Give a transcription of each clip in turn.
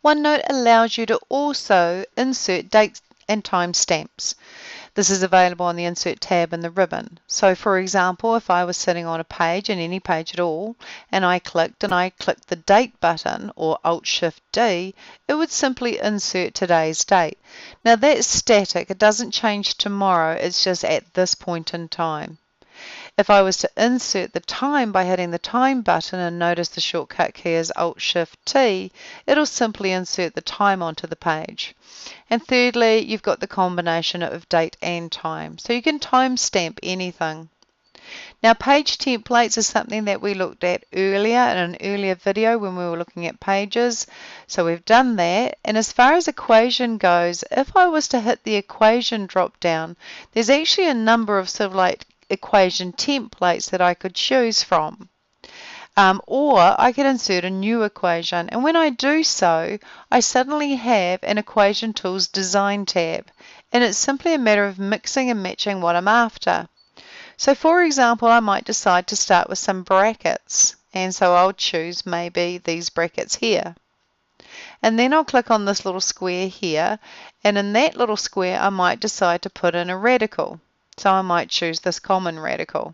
OneNote allows you to also insert dates and timestamps. This is available on the Insert tab in the ribbon. So for example, if I was sitting on a page, in any page at all, and I clicked the date button, or Alt-Shift-D, it would simply insert today's date. Now that's static, it doesn't change tomorrow, it's just at this point in time. If I was to insert the time by hitting the time button, and notice the shortcut key is Alt-Shift-T, it'll simply insert the time onto the page. And thirdly, you've got the combination of date and time. So you can timestamp anything. Now page templates is something that we looked at earlier in an earlier video when we were looking at pages. So we've done that. And as far as equation goes, if I was to hit the equation drop down, there's actually a number of sort of like equation templates that I could choose from. Or I could insert a new equation, and when I do so, I suddenly have an Equation Tools Design tab, and it's simply a matter of mixing and matching what I'm after. So for example, I might decide to start with some brackets, and so I'll choose maybe these brackets here. And then I'll click on this little square here, and in that little square I might decide to put in a radical. So I might choose this common radical.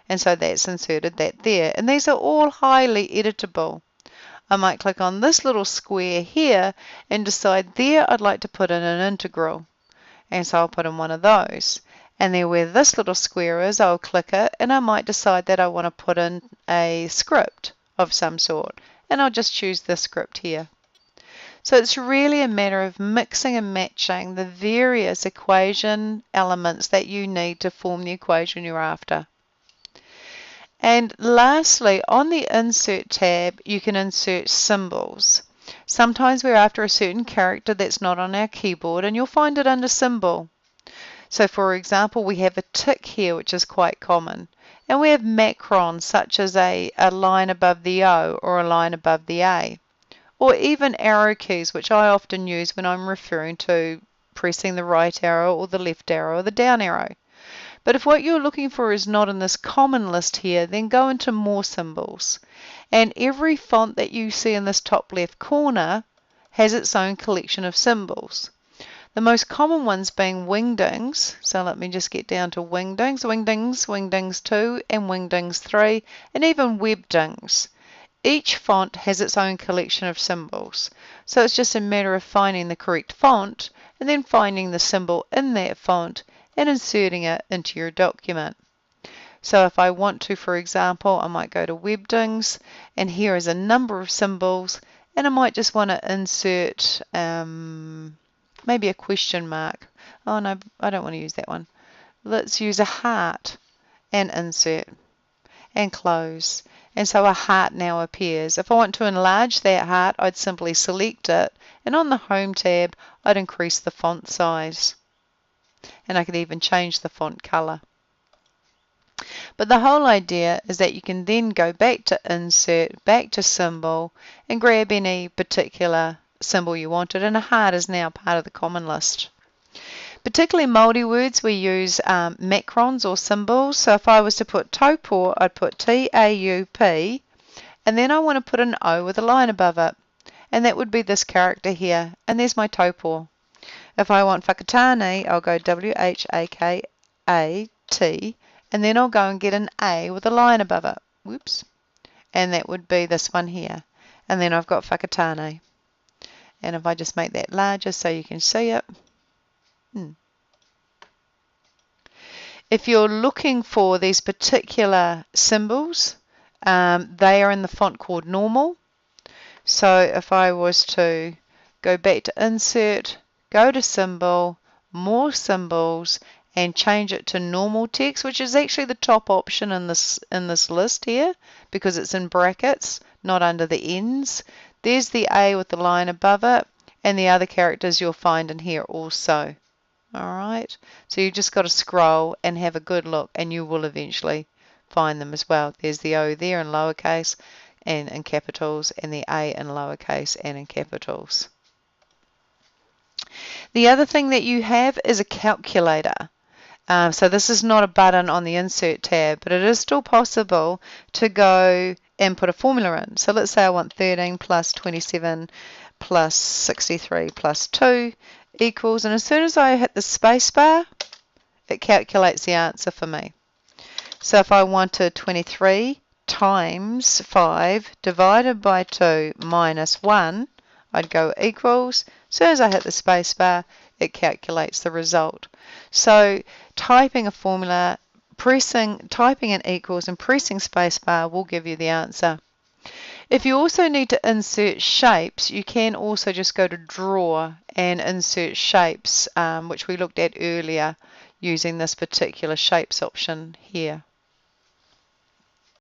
And so that's inserted that there. And these are all highly editable. I might click on this little square here and decide there I'd like to put in an integral. And so I'll put in one of those. And then where this little square is, I'll click it, and I might decide that I want to put in a script of some sort. And I'll just choose this script here. So it's really a matter of mixing and matching the various equation elements that you need to form the equation you're after. And lastly, on the Insert tab, you can insert symbols. Sometimes we're after a certain character that's not on our keyboard, and you'll find it under Symbol. So for example, we have a tick here, which is quite common. And we have macrons, such as a line above the O or a line above the A. Or even arrow keys, which I often use when I'm referring to pressing the right arrow or the left arrow or the down arrow. But if what you're looking for is not in this common list here, then go into More Symbols. And every font that you see in this top left corner has its own collection of symbols. The most common ones being Wingdings. So let me just get down to Wingdings, Wingdings, Wingdings 2, and Wingdings 3, and even Webdings. Each font has its own collection of symbols. So it's just a matter of finding the correct font and then finding the symbol in that font and inserting it into your document. So if I want to, for example, I might go to Webdings, and here is a number of symbols, and I might just want to insert maybe a question mark. Oh no, I don't want to use that one. Let's use a heart and insert and close. And so a heart now appears. If I want to enlarge that heart, I'd simply select it, and on the Home tab, I'd increase the font size. And I could even change the font color. But the whole idea is that you can then go back to Insert, back to Symbol, and grab any particular symbol you wanted, and a heart is now part of the common list. Particularly multi-words, we use macrons or symbols. So if I was to put Taupō, I'd put T-A-U-P, and then I want to put an O with a line above it. And that would be this character here, and there's my Taupō. If I want Whakatane, I'll go W-H-A-K-A-T, and then I'll go and get an A with a line above it. Whoops. And that would be this one here. And then I've got Whakatane. And if I just make that larger so you can see it. If you're looking for these particular symbols, they are in the font called Normal. So if I was to go back to Insert, go to Symbol, More Symbols, and change it to normal text, which is actually the top option in this list here, because it's in brackets, not under the ends. There's the A with the line above it, and the other characters you'll find in here also. Alright, so you just got to scroll and have a good look, and you will eventually find them as well. There's the O there in lowercase and in capitals, and the A in lowercase and in capitals. The other thing that you have is a calculator. So this is not a button on the Insert tab, but it is still possible to go and put a formula in. So let's say I want 13 plus 27 plus 63 plus 2 equals, and as soon as I hit the space bar, it calculates the answer for me. So if I wanted 23 times 5 divided by 2 minus 1, I'd go equals. As soon as I hit the space bar, it calculates the result. So typing a formula, typing in equals and pressing space bar will give you the answer. If you also need to insert shapes, you can also just go to Draw and insert shapes, which we looked at earlier using this particular shapes option here.